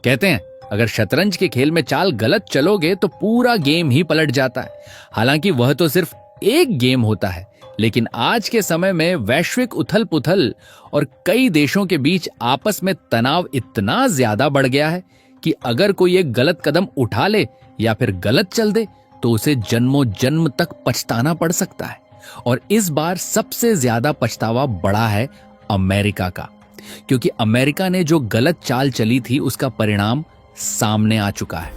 कहते हैं अगर शतरंज के खेल में चाल गलत चलोगे तो पूरा गेम ही पलट जाता है। हालांकि वह तो सिर्फ एक गेम होता है, लेकिन आज के समय में वैश्विक उथल पुथल और कई देशों के बीच आपस में तनाव इतना ज्यादा बढ़ गया है कि अगर कोई एक गलत कदम उठा ले या फिर गलत चल दे तो उसे जन्मों जन्म तक पछताना पड़ सकता है। और इस बार सबसे ज्यादा पछतावा बड़ा है अमेरिका का, क्योंकि अमेरिका ने जो गलत चाल चली थी उसका परिणाम सामने आ चुका है।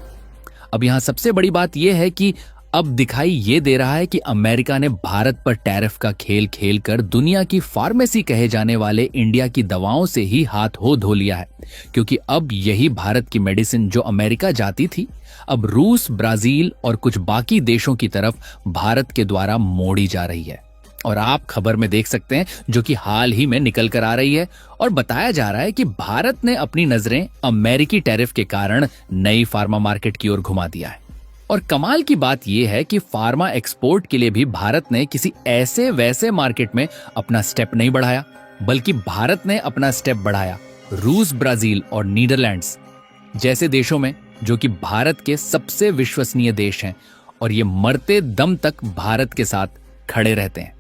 अब यहां सबसे बड़ी बात यह है कि अब दिखाई ये दे रहा है कि अमेरिका ने भारत पर टैरिफ का खेल खेलकर दुनिया की फार्मेसी कहे जाने वाले इंडिया की दवाओं से ही हाथ धो लिया है, क्योंकि अब यही भारत की मेडिसिन जो अमेरिका जाती थी अब रूस, ब्राजील और कुछ बाकी देशों की तरफ भारत के द्वारा मोड़ी जा रही है। और आप खबर में देख सकते हैं जो कि हाल ही में निकल कर आ रही है और बताया जा रहा है कि भारत ने अपनी नजरें अमेरिकी टैरिफ के कारण नई फार्मा मार्केट की ओर घुमा दिया है। और कमाल की बात यह है कि फार्मा एक्सपोर्ट के लिए भी भारत ने किसी ऐसे वैसे मार्केट में अपना स्टेप नहीं बढ़ाया, बल्कि भारत ने अपना स्टेप बढ़ाया रूस, ब्राजील और नीदरलैंड्स जैसे देशों में, जो कि भारत के सबसे विश्वसनीय देश हैं और ये मरते दम तक भारत के साथ खड़े रहते हैं।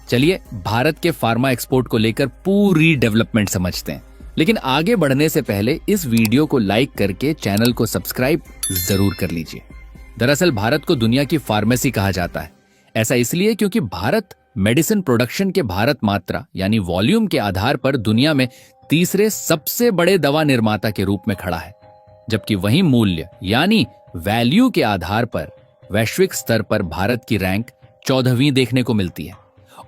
चलिए भारत के फार्मा एक्सपोर्ट को लेकर पूरी डेवलपमेंट समझते हैं, लेकिन आगे बढ़ने से पहले इस वीडियो को लाइक करके चैनल को सब्सक्राइब जरूर कर लीजिए। दरअसल भारत को दुनिया की फार्मेसी कहा जाता है। ऐसा इसलिए क्योंकि भारत मेडिसिन प्रोडक्शन के भारत मात्रा यानी वॉल्यूम के आधार पर दुनिया में तीसरे सबसे बड़े दवा निर्माता के रूप में खड़ा है, जबकि वही मूल्य यानी वैल्यू के आधार पर वैश्विक स्तर पर भारत की रैंक 14वीं देखने को मिलती है।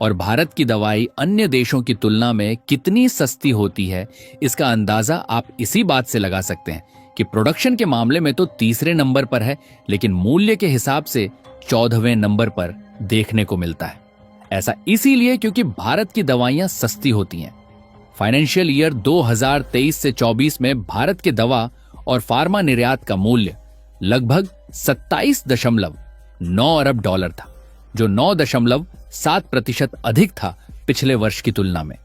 और भारत की दवाई अन्य देशों की तुलना में कितनी सस्ती होती है इसका अंदाजा आप इसी बात से लगा सकते हैं कि प्रोडक्शन के मामले में तो तीसरे नंबर पर है, लेकिन मूल्य के हिसाब से 14वें नंबर पर देखने को मिलता है। ऐसा इसीलिए क्योंकि भारत की दवाइयां सस्ती होती हैं। फाइनेंशियल ईयर 2023 से 24 में भारत के दवा और फार्मा निर्यात का मूल्य लगभग 27.9 अरब डॉलर था, जो 9.7% अधिक था पिछले वर्ष की तुलना में।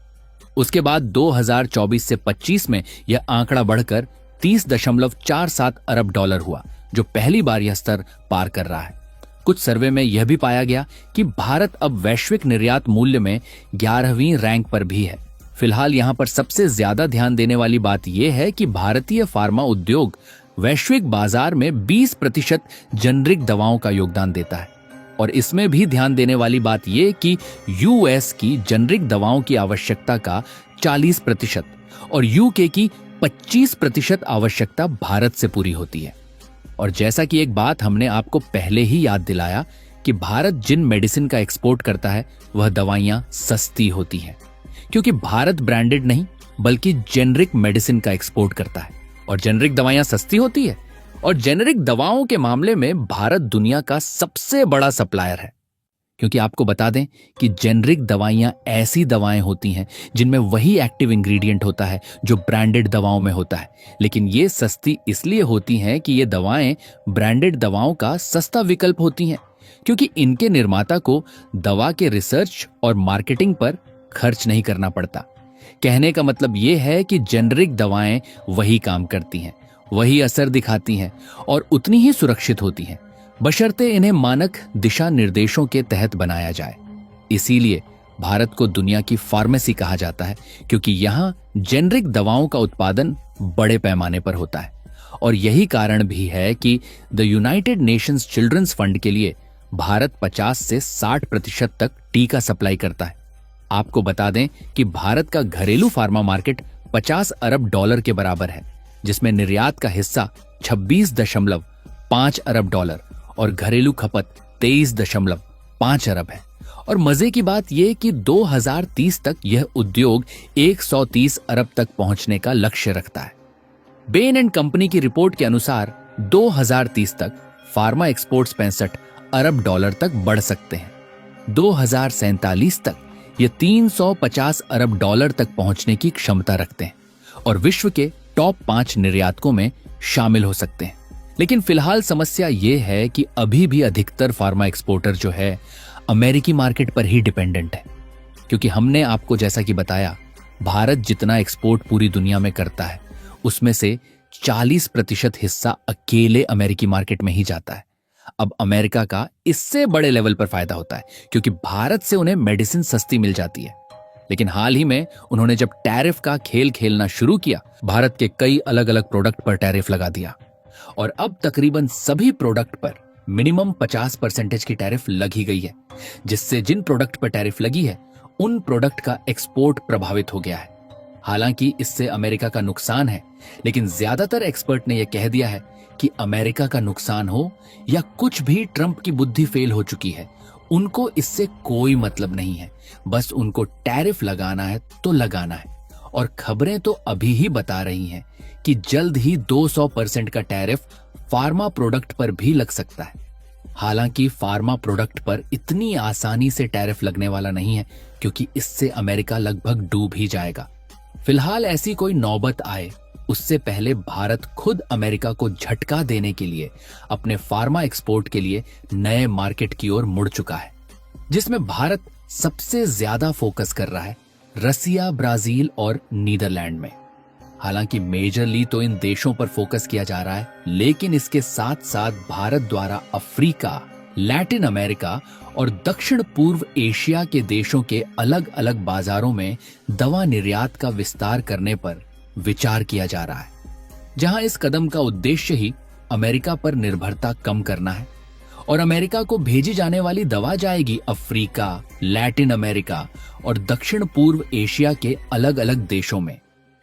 उसके बाद 2024 से 25 में यह आंकड़ा बढ़कर 30.47 अरब डॉलर हुआ, जो पहली बार यह स्तर पार कर रहा है। कुछ सर्वे में यह भी पाया गया कि भारत अब वैश्विक निर्यात मूल्य में 11वीं रैंक पर भी है। फिलहाल यहां पर सबसे ज्यादा ध्यान देने वाली बात यह है कि भारतीय फार्मा उद्योग वैश्विक बाजार में 20% जेनरिक दवाओं का योगदान देता है। और इसमें भी ध्यान देने वाली बात यह कि यूएस की जेनरिक दवाओं की आवश्यकता का 40% और यूके की 25% आवश्यकता भारत से पूरी होती है। और जैसा कि एक बात हमने आपको पहले ही याद दिलाया कि भारत जिन मेडिसिन का एक्सपोर्ट करता है वह दवाइयां सस्ती होती हैं, क्योंकि भारत ब्रांडेड नहीं बल्कि जेनरिक मेडिसिन का एक्सपोर्ट करता है और जेनरिक दवाइयां सस्ती होती है। और जेनरिक दवाओं के मामले में भारत दुनिया का सबसे बड़ा सप्लायर है, क्योंकि आपको बता दें कि जेनरिक दवाइयां ऐसी दवाएं होती हैं जिनमें वही एक्टिव इंग्रेडिएंट होता है जो ब्रांडेड दवाओं में होता है, लेकिन ये सस्ती इसलिए होती हैं कि ये दवाएं ब्रांडेड दवाओं का सस्ता विकल्प होती हैं, क्योंकि इनके निर्माता को दवा के रिसर्च और मार्केटिंग पर खर्च नहीं करना पड़ता। कहने का मतलब ये है कि जेनरिक दवाएं वही काम करती हैं, वही असर दिखाती हैं और उतनी ही सुरक्षित होती हैं, बशर्ते इन्हें मानक दिशा निर्देशों के तहत बनाया जाए। इसीलिए भारत को दुनिया की फार्मेसी कहा जाता है, क्योंकि यहाँ जेनरिक दवाओं का उत्पादन बड़े पैमाने पर होता है। और यही कारण भी है कि the United Nations children's fund के लिए भारत 50 से 60% तक टीका सप्लाई करता है। आपको बता दें कि भारत का घरेलू फार्मा मार्केट 50 अरब डॉलर के बराबर है, जिसमें निर्यात का हिस्सा 26.5 अरब डॉलर और घरेलू खपत 23.5 अरब है। और मजे की बात यह कि 2030 तक यह उद्योग 130 अरब तक पहुंचने का लक्ष्य रखता है। बेन एंड कंपनी की रिपोर्ट के अनुसार 2030 तक फार्मा एक्सपोर्ट्स 65 अरब डॉलर तक बढ़ सकते हैं। 2047 तक ये 350 अरब डॉलर तक पहुंचने की क्षमता रखते हैं और विश्व के टॉप 5 निर्यातकों में शामिल हो सकते हैं। लेकिन फिलहाल समस्या ये है कि अभी भी अधिकतर फार्मा एक्सपोर्टर जो है अमेरिकी मार्केट पर ही डिपेंडेंट है, क्योंकि हमने आपको जैसा कि बताया भारत जितना एक्सपोर्ट पूरी दुनिया में करता है उसमें से 40% हिस्सा अकेले अमेरिकी मार्केट में ही जाता है। अब अमेरिका का इससे बड़े लेवल पर फायदा होता है क्योंकि भारत से उन्हें मेडिसिन सस्ती मिल जाती है। लेकिन हाल ही में उन्होंने जब टैरिफ का खेल खेलना शुरू किया, भारत के कई अलग अलग प्रोडक्ट पर टैरिफ लगा दिया और अब तकरीबन सभी प्रोडक्ट पर मिनिमम 50% की टैरिफ लगी गई है, जिससे जिन प्रोडक्ट पर टैरिफ लगी है उन प्रोडक्ट का एक्सपोर्ट प्रभावित हो गया है। हालांकि इससे अमेरिका का नुकसान है, लेकिन ज्यादातर एक्सपर्ट ने यह कह दिया है कि अमेरिका का नुकसान हो या कुछ भी ट्रंप की बुद्धि फेल हो चुकी है, उनको इससे कोई मतलब नहीं है। बस उनको टैरिफ लगाना है तो लगाना है। और खबरें तो अभी ही बता रही हैं कि जल्द ही 200% का टैरिफ फार्मा प्रोडक्ट पर भी लग सकता है। हालांकि फार्मा प्रोडक्ट पर इतनी आसानी से टैरिफ लगने वाला नहीं है, क्योंकि इससे अमेरिका लगभग डूब ही जाएगा। फिलहाल ऐसी कोई नौबत आए उससे पहले भारत खुद अमेरिका को झटका देने के लिए अपने फार्मा एक्सपोर्ट के लिए नए मार्केट की ओर मुड़ चुका है, जिसमें भारत सबसे ज्यादा फोकस कर रहा है रसिया, ब्राजील और नीदरलैंड में। हालांकि मेजरली तो इन देशों पर फोकस किया जा रहा है, लेकिन इसके साथ साथ भारत द्वारा अफ्रीका, लैटिन अमेरिका और दक्षिण पूर्व एशिया के देशों के अलग अलग बाजारों में दवा निर्यात का विस्तार करने पर विचार किया जा रहा है, जहां इस कदम का उद्देश्य ही अमेरिका पर निर्भरता कम करना है और अमेरिका को भेजी जाने वाली दवा जाएगी अफ्रीका, लैटिन अमेरिका और दक्षिण पूर्व एशिया के अलग अलग देशों में,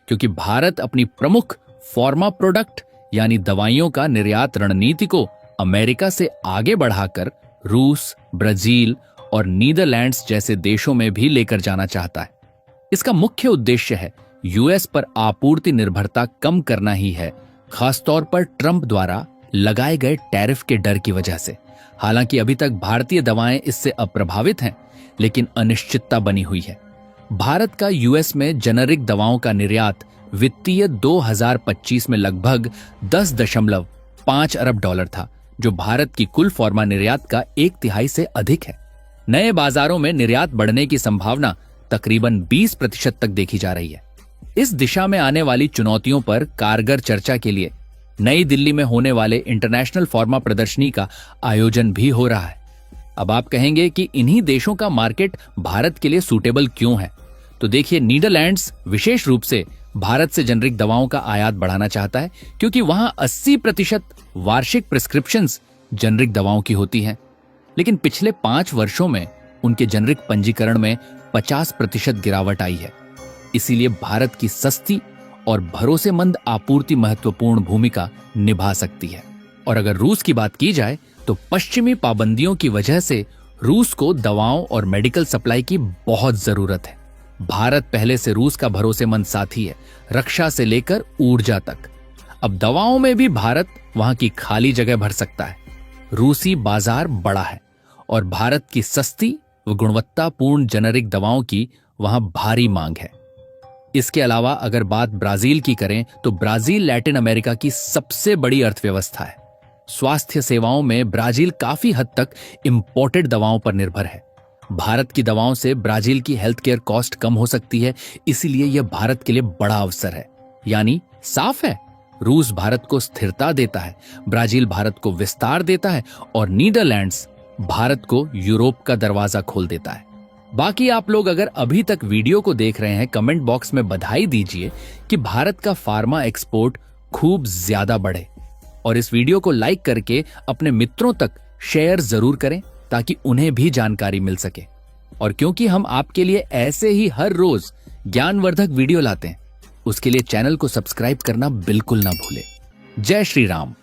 क्योंकि भारत अपनी प्रमुख फार्मा प्रोडक्ट यानी दवाइयों का निर्यात रणनीति को अमेरिका से आगे बढ़ाकर रूस, ब्राजील और नीदरलैंड्स जैसे देशों में भी लेकर जाना चाहता है। इसका मुख्य उद्देश्य है यूएस पर आपूर्ति निर्भरता कम करना ही है, खासतौर पर ट्रंप द्वारा लगाए गए टैरिफ के डर की वजह से। हालांकि अभी तक भारतीय दवाएं इससे अप्रभावित हैं, लेकिन अनिश्चितता बनी हुई है। भारत का यूएस में जेनेरिक दवाओं का निर्यात वित्तीय 2025 में लगभग 10.5 अरब डॉलर था, जो भारत की कुल फार्मा निर्यात का 1/3 से अधिक है। नए बाजारों में निर्यात बढ़ने की संभावना तकरीबन 20% तक देखी जा रही है। इस दिशा में आने वाली चुनौतियों पर कारगर चर्चा के लिए नई दिल्ली में होने वाले इंटरनेशनल फार्मा प्रदर्शनी का आयोजन भी हो रहा है। अब आप कहेंगे कि इन्हीं देशों का मार्केट भारत के लिए सूटेबल क्यों है? तो देखिए, नीदरलैंड्स विशेष रूप से भारत से जेनरिक दवाओं का आयात बढ़ाना चाहता है, क्योंकि वहां 80% वार्षिक प्रिस्क्रिप्शंस जेनरिक दवाओं की होती हैं। लेकिन पिछले 5 वर्षों में उनके जेनरिक पंजीकरण में 50% गिरावट आई है। इसीलिए भारत की सस्ती और भरोसेमंद आपूर्ति महत्वपूर्ण भूमिका निभा सकती है। और अगर रूस की बात की जाए तो पश्चिमी पाबंदियों की वजह से रूस को दवाओं और मेडिकल सप्लाई की बहुत जरूरत है। भारत पहले से रूस का भरोसेमंद साथी है, रक्षा से लेकर ऊर्जा तक। अब दवाओं में भी भारत वहां की खाली जगह भर सकता है। रूसी बाजार बड़ा है और भारत की सस्ती व गुणवत्तापूर्ण जेनेरिक दवाओं की वहां भारी मांग है। इसके अलावा अगर बात ब्राजील की करें तो ब्राजील लैटिन अमेरिका की सबसे बड़ी अर्थव्यवस्था है। स्वास्थ्य सेवाओं में ब्राजील काफी हद तक इंपोर्टेड दवाओं पर निर्भर है। भारत की दवाओं से ब्राजील की हेल्थ केयर कॉस्ट कम हो सकती है, इसीलिए यह भारत के लिए बड़ा अवसर है। यानी साफ है, रूस भारत को स्थिरता देता है, ब्राजील भारत को विस्तार देता है और नीदरलैंड्स भारत को यूरोप का दरवाजा खोल देता है। बाकी आप लोग अगर अभी तक वीडियो को देख रहे हैं, कमेंट बॉक्स में बधाई दीजिए कि भारत का फार्मा एक्सपोर्ट खूब ज्यादा बढ़े और इस वीडियो को लाइक करके अपने मित्रों तक शेयर जरूर करें ताकि उन्हें भी जानकारी मिल सके। और क्योंकि हम आपके लिए ऐसे ही हर रोज ज्ञानवर्धक वीडियो लाते हैं, उसके लिए चैनल को सब्सक्राइब करना बिल्कुल ना भूलें। जय श्री राम।